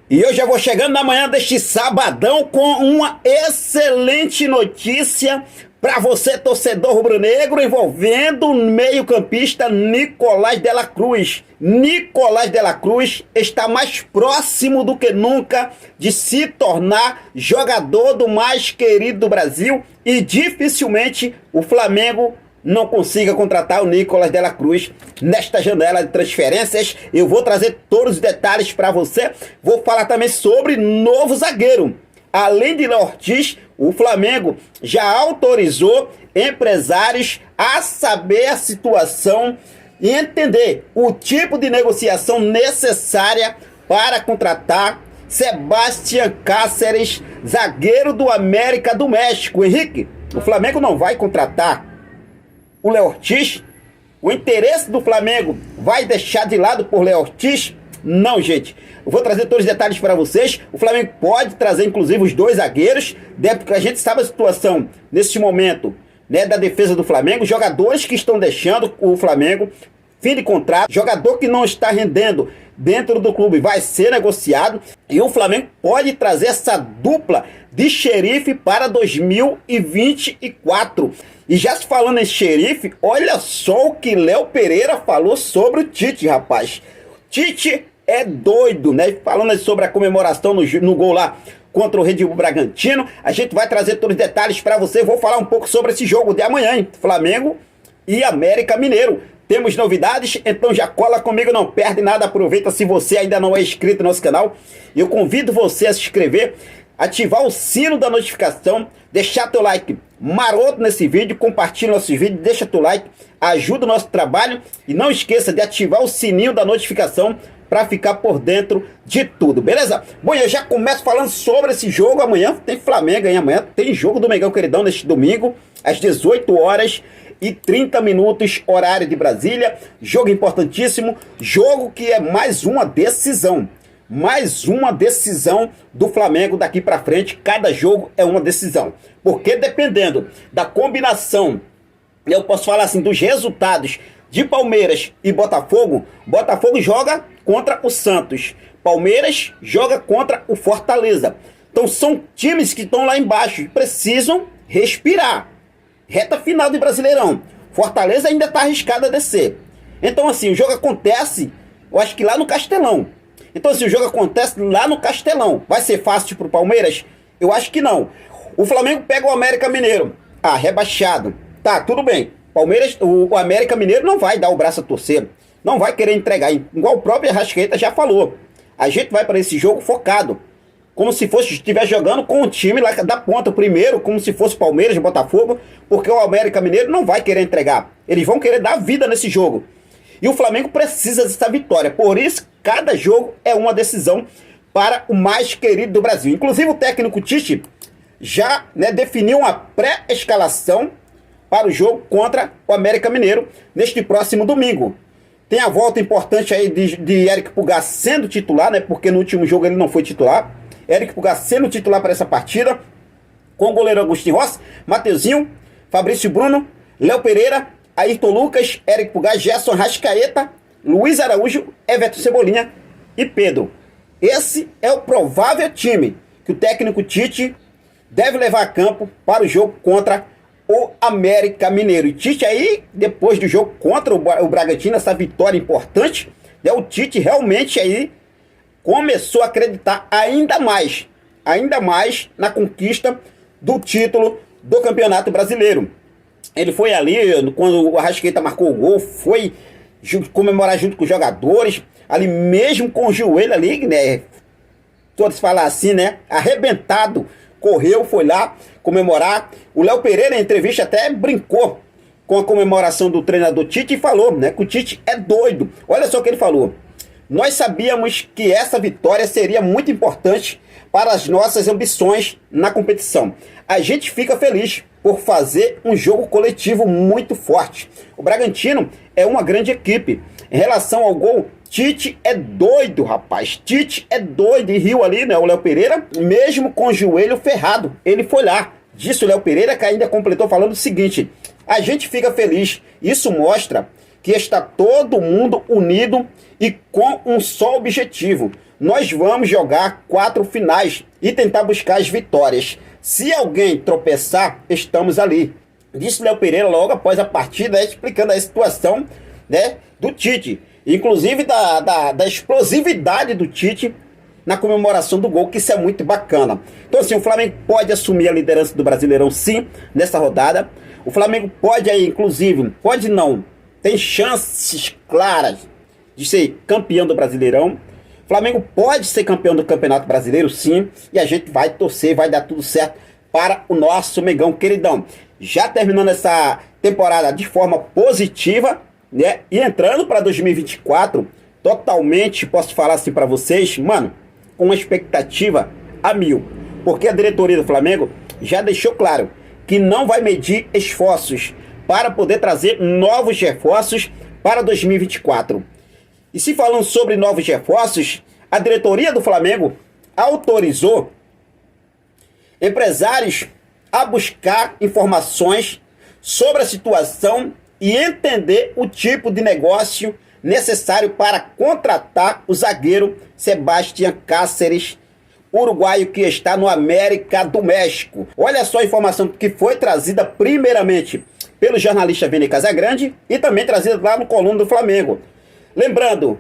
E eu já vou chegando na manhã deste sabadão com uma excelente notícia para você, torcedor rubro-negro, envolvendo o meio-campista Nicolás de la Cruz. Nicolás de la Cruz está mais próximo do que nunca de se tornar jogador do mais querido do Brasil e dificilmente o Flamengo não consiga contratar o Nicolás de la Cruz nesta janela de transferências. Eu vou trazer todos os detalhes para você. Vou falar também sobre novo zagueiro. Além de Léo Ortiz, o Flamengo já autorizou empresários a saber a situação e entender o tipo de negociação necessária para contratar Sebastián Cáceres, zagueiro do América do México. Henrique, o Flamengo não vai contratar o Léo Ortiz? O interesse do Flamengo vai deixar de lado por Léo Ortiz? Não, gente. Eu vou trazer todos os detalhes para vocês. O Flamengo pode trazer, inclusive, os dois zagueiros, porque a gente sabe a situação, nesse momento, né, da defesa do Flamengo. Jogadores que estão deixando o Flamengo, fim de contrato. Jogador que não está rendendo dentro do clube vai ser negociado. E o Flamengo pode trazer essa dupla de xerife para 2024. E já se falando em xerife, olha só o que Léo Pereira falou sobre o Tite, rapaz. Tite é doido, né? Falando sobre a comemoração no gol lá contra o Red Bull Bragantino. A gente vai trazer todos os detalhes para você. Vou falar um pouco sobre esse jogo de amanhã, hein? Flamengo e América Mineiro. Temos novidades, então já cola comigo, não perde nada. Aproveita, se você ainda não é inscrito no nosso canal. Eu convido você a se inscrever, ativar o sino da notificação, deixar teu like maroto nesse vídeo, compartilha nosso vídeo, deixa teu like, ajuda o nosso trabalho e não esqueça de ativar o sininho da notificação para ficar por dentro de tudo, beleza? Bom, eu já começo falando sobre esse jogo. Amanhã tem Flamengo, hein? Amanhã tem jogo do Mengão Queridão neste domingo, às 18h30, horário de Brasília. Jogo importantíssimo, jogo que é mais uma decisão. Mais uma decisão do Flamengo daqui para frente. Cada jogo é uma decisão. Porque dependendo da combinação, eu posso falar assim, dos resultados de Palmeiras e Botafogo, Botafogo joga contra o Santos, Palmeiras joga contra o Fortaleza. Então são times que estão lá embaixo e precisam respirar. Reta final de Brasileirão. Fortaleza ainda está arriscado a descer. Então assim, o jogo acontece, eu acho que lá no Castelão. Então assim, o jogo acontece lá no Castelão. Vai ser fácil pro Palmeiras? Eu acho que não. O Flamengo pega o América Mineiro. Ah, rebaixado. Tá, tudo bem. Palmeiras, o América Mineiro não vai dar o braço a torcer. Não vai querer entregar. Igual o próprio Arrascaeta já falou. A gente vai para esse jogo focado. Como se fosse estiver jogando com o time lá da ponta primeiro, como se fosse Palmeiras e Botafogo, porque o América Mineiro não vai querer entregar. Eles vão querer dar vida nesse jogo. E o Flamengo precisa dessa vitória. Por isso, cada jogo é uma decisão para o mais querido do Brasil. Inclusive, o técnico Tite já, né, definiu uma pré-escalação para o jogo contra o América Mineiro neste próximo domingo. Tem a volta importante aí de Eric Pulgar sendo titular, né? Porque no último jogo ele não foi titular. Eric Pulgar sendo titular para essa partida, com o goleiro Agostinho Rossi, Mateuzinho, Fabrício Bruno, Léo Pereira, Ayrton Lucas, Eric Pulgar, Gerson Rascaeta, Luiz Araújo, Everton Cebolinha e Pedro. Esse é o provável time que o técnico Tite deve levar a campo para o jogo contra o América Mineiro. E Tite aí, depois do jogo contra o Bragantino, essa vitória importante, né, o Tite realmente aí começou a acreditar ainda mais na conquista do título do Campeonato Brasileiro. Ele foi ali, quando o Arrascaeta marcou o gol, foi comemorar junto com os jogadores, ali mesmo com o joelho ali, né, todos falam assim, né, arrebentado, correu, foi lá comemorar. O Léo Pereira, em entrevista, até brincou com a comemoração do treinador Tite e falou, né, que o Tite é doido. Olha só o que ele falou. Nós sabíamos que essa vitória seria muito importante para as nossas ambições na competição. A gente fica feliz por fazer um jogo coletivo muito forte. O Bragantino é uma grande equipe. Em relação ao gol, Tite é doido, rapaz. Tite é doido. E riu ali, né, o Léo Pereira, mesmo com o joelho ferrado. Ele foi lá. Disse o Léo Pereira, que ainda completou falando o seguinte: a gente fica feliz. Isso mostra que está todo mundo unido e com um só objetivo. Nós vamos jogar 4 finais e tentar buscar as vitórias. Se alguém tropeçar, estamos ali. Disse Léo Pereira logo após a partida, explicando a situação, né, do Tite. Inclusive da explosividade do Tite na comemoração do gol, que isso é muito bacana. Então assim, o Flamengo pode assumir a liderança do Brasileirão sim, nessa rodada. O Flamengo pode aí, inclusive, pode não, tem chances claras de ser campeão do Brasileirão. O Flamengo pode ser campeão do Campeonato Brasileiro sim, e a gente vai torcer, vai dar tudo certo para o nosso Mengão queridão. Já terminando essa temporada de forma positiva, né, e entrando para 2024, totalmente, posso falar assim para vocês, mano, com uma expectativa a 1000, porque a diretoria do Flamengo já deixou claro que não vai medir esforços para poder trazer novos reforços para 2024. E se falando sobre novos reforços, a diretoria do Flamengo autorizou empresários a buscar informações sobre a situação e entender o tipo de negócio necessário para contratar o zagueiro Sebastián Cáceres, uruguaio que está no América do México. Olha só a informação que foi trazida primeiramente pelo jornalista Vene Casagrande e também trazida lá no Coluna do Flamengo. Lembrando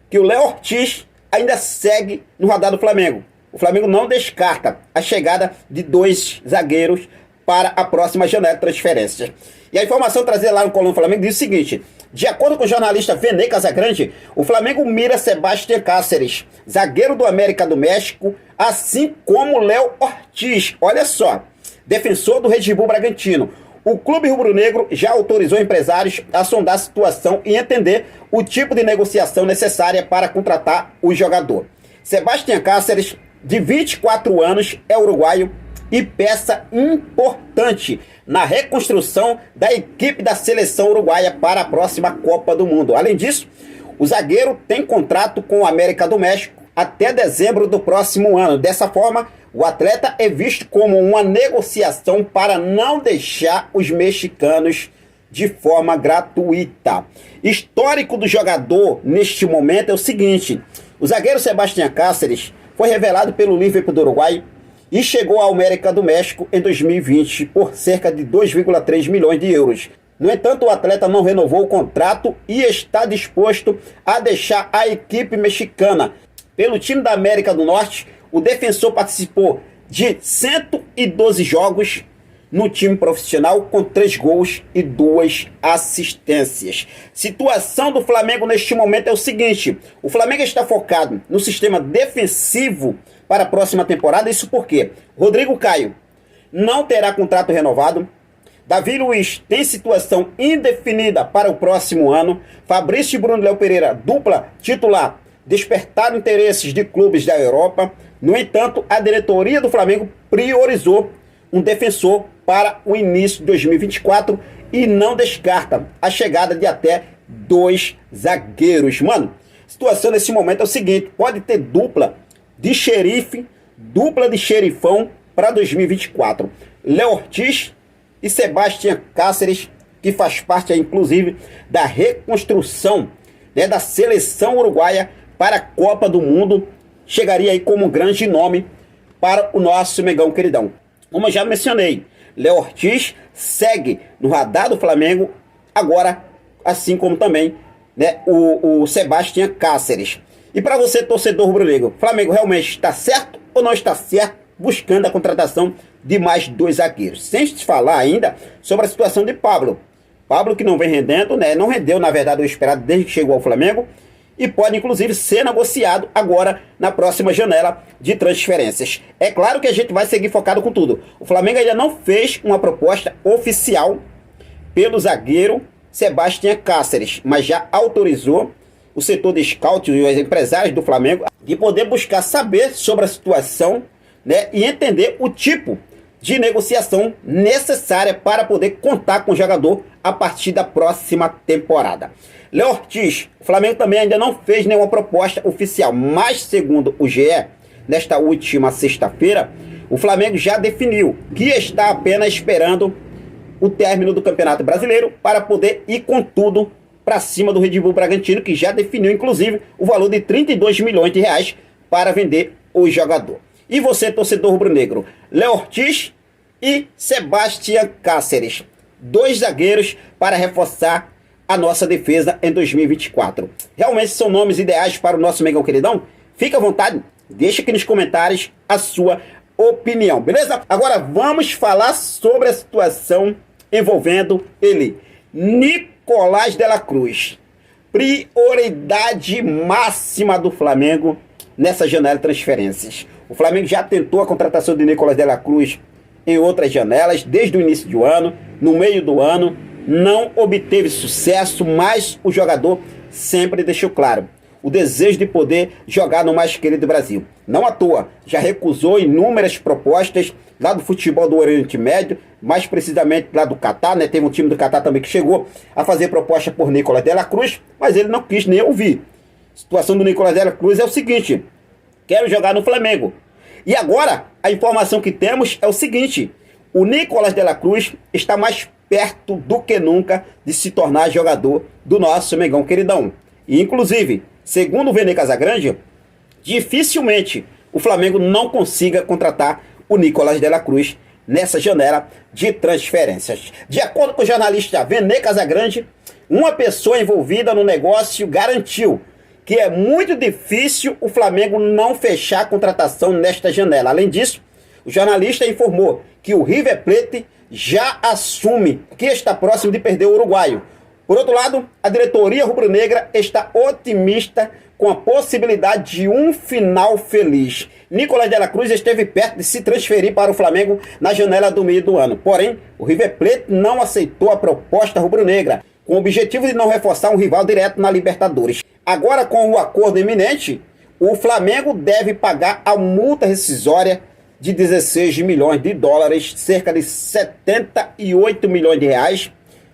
que o Léo Ortiz ainda segue no radar do Flamengo. O Flamengo não descarta a chegada de 2 zagueiros para a próxima janela de transferência. E a informação trazida lá no Coluna do Flamengo diz o seguinte: de acordo com o jornalista Vene Casagrande, o Flamengo mira Sebastián Cáceres, zagueiro do América do México, assim como Léo Ortiz, olha só, defensor do Red Bull Bragantino. O clube rubro-negro já autorizou empresários a sondar a situação e entender o tipo de negociação necessária para contratar o jogador. Sebastián Cáceres, de 24 anos, é uruguaio e peça importante na reconstrução da equipe da seleção uruguaia para a próxima Copa do Mundo. Além disso, o zagueiro tem contrato com o América do México até dezembro do próximo ano. Dessa forma, o atleta é visto como uma negociação para não deixar os mexicanos de forma gratuita. Histórico do jogador neste momento é o seguinte: o zagueiro Sebastián Cáceres foi revelado pelo Liverpool do Uruguai e chegou ao América do México em 2020 por cerca de 2,3 milhões de euros. No entanto, o atleta não renovou o contrato e está disposto a deixar a equipe mexicana. Pelo time da América do Norte, o defensor participou de 112 jogos no time profissional com 3 gols e 2 assistências. Situação do Flamengo neste momento é o seguinte: o Flamengo está focado no sistema defensivo para a próxima temporada. Isso porque Rodrigo Caio não terá contrato renovado, Davi Luiz tem situação indefinida para o próximo ano, Fabrício e Bruno Léo Pereira, dupla titular, despertaram interesses de clubes da Europa. No entanto, a diretoria do Flamengo priorizou um defensor para o início de 2024 e não descarta a chegada de até 2 zagueiros. Mano, a situação nesse momento é o seguinte: pode ter dupla de xerife, dupla de xerifão para 2024. Léo Ortiz e Sebastián Cáceres, que faz parte, inclusive, da reconstrução, né, da seleção uruguaia para a Copa do Mundo, chegaria aí como um grande nome para o nosso Mengão queridão. Como eu já mencionei, Léo Ortiz segue no radar do Flamengo agora, assim como também, né, o Sebastián Cáceres. E para você, torcedor rubro-negro, Flamengo realmente está certo ou não está certo buscando a contratação de mais 2 zagueiros? Sem te falar ainda sobre a situação de Pablo. Pablo que não vem rendendo, né? Não rendeu, na verdade, o esperado desde que chegou ao Flamengo. E pode, inclusive, ser negociado agora na próxima janela de transferências. É claro que a gente vai seguir focado com tudo. O Flamengo ainda não fez uma proposta oficial pelo zagueiro Sebastián Cáceres, mas já autorizou o setor de scout e os empresários do Flamengo de poder buscar saber sobre a situação, né, e entender o tipo de negociação necessária para poder contar com o jogador a partir da próxima temporada. Léo Ortiz, o Flamengo também ainda não fez nenhuma proposta oficial, mas segundo o GE, nesta última sexta-feira, o Flamengo já definiu que está apenas esperando o término do Campeonato Brasileiro para poder ir com tudo para cima do Red Bull Bragantino, que já definiu inclusive o valor de 32 milhões de reais para vender o jogador. E você, torcedor rubro-negro, Léo Ortiz e Sebastião Cáceres, 2 zagueiros para reforçar a nossa defesa em 2024. Realmente são nomes ideais para o nosso Mengão queridão? Fica à vontade, deixa aqui nos comentários a sua opinião, beleza? Agora vamos falar sobre a situação envolvendo ele, Nicolás de la Cruz. Prioridade máxima do Flamengo nessa janela de transferências. O Flamengo já tentou a contratação de Nicolás de la Cruz em outras janelas, desde o início do ano, no meio do ano, não obteve sucesso, mas o jogador sempre deixou claro o desejo de poder jogar no mais querido Brasil. Não à toa, já recusou inúmeras propostas lá do futebol do Oriente Médio, mais precisamente lá do Catar, né? Teve um time do Catar também que chegou a fazer proposta por Nicolás de la Cruz, mas ele não quis nem ouvir. A situação do Nicolás de la Cruz é o seguinte: quero jogar no Flamengo. E agora, a informação que temos é o seguinte: o Nicolás de la Cruz está mais perto do que nunca de se tornar jogador do nosso Mengão queridão. E inclusive, segundo o Vene Casagrande, dificilmente o Flamengo não consiga contratar o Nicolás de la Cruz nessa janela de transferências. De acordo com o jornalista Vene Casagrande, uma pessoa envolvida no negócio garantiu que é muito difícil o Flamengo não fechar a contratação nesta janela. Além disso, o jornalista informou que o River Plate já assume que está próximo de perder o uruguaio. Por outro lado, a diretoria rubro-negra está otimista com a possibilidade de um final feliz. Nicolás de la Cruz esteve perto de se transferir para o Flamengo na janela do meio do ano. Porém, o River Plate não aceitou a proposta rubro-negra, com o objetivo de não reforçar um rival direto na Libertadores. Agora, com o acordo iminente, o Flamengo deve pagar a multa rescisória de 16 milhões de dólares, cerca de 78 milhões de reais,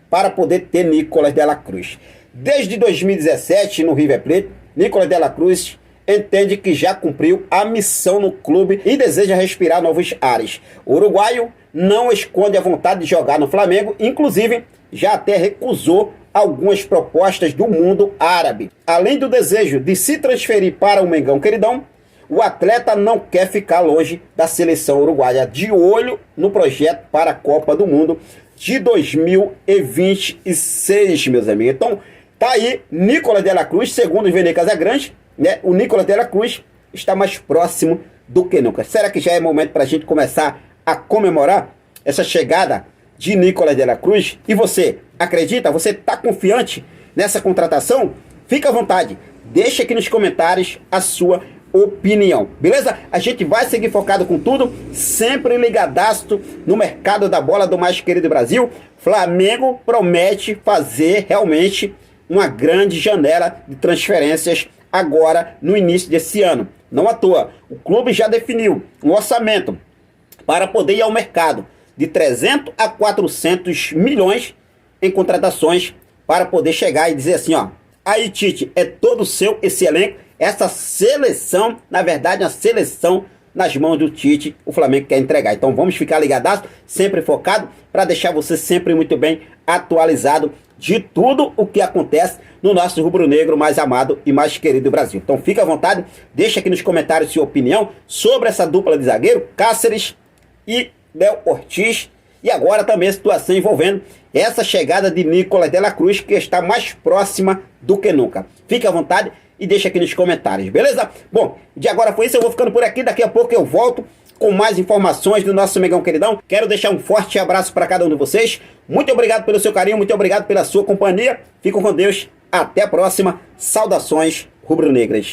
para poder ter Nicolás de la Cruz. Desde 2017, no River Plate, Nicolás de la Cruz entende que já cumpriu a missão no clube e deseja respirar novos ares. O uruguaio não esconde a vontade de jogar no Flamengo, inclusive já até recusou algumas propostas do mundo árabe. Além do desejo de se transferir para o Mengão queridão, o atleta não quer ficar longe da seleção uruguaia, de olho no projeto para a Copa do Mundo de 2026, meus amigos. Então, tá aí Nicolás de la Cruz, segundo o Vene Casagrande, né? O Nicolás de la Cruz está mais próximo do que nunca. Será que já é momento para a gente começar a comemorar essa chegada de Nicolás de la Cruz? E você acredita? Você está confiante nessa contratação? Fica à vontade, deixa aqui nos comentários a sua opinião, beleza? A gente vai seguir focado com tudo, sempre ligadaço no mercado da bola do mais querido Brasil. Flamengo promete fazer realmente uma grande janela de transferências agora no início desse ano. Não à toa, o clube já definiu um orçamento para poder ir ao mercado de 300 a 400 milhões em contratações, para poder chegar e dizer assim, ó, aí Tite, é todo seu esse elenco, essa seleção, na verdade, a seleção nas mãos do Tite, o Flamengo quer entregar. Então vamos ficar ligados, sempre focado, para deixar você sempre muito bem atualizado de tudo o que acontece no nosso rubro-negro mais amado e mais querido Brasil. Então fica à vontade, deixa aqui nos comentários sua opinião sobre essa dupla de zagueiro, Cáceres e Léo Ortiz. E agora também a situação envolvendo essa chegada de Nicolás de la Cruz, que está mais próxima do que nunca. Fique à vontade e deixa aqui nos comentários, beleza? Bom, de agora foi isso, eu vou ficando por aqui, daqui a pouco eu volto com mais informações do nosso Mengão queridão. Quero deixar um forte abraço para cada um de vocês, muito obrigado pelo seu carinho, muito obrigado pela sua companhia, fiquem com Deus, até a próxima, saudações rubro-negras.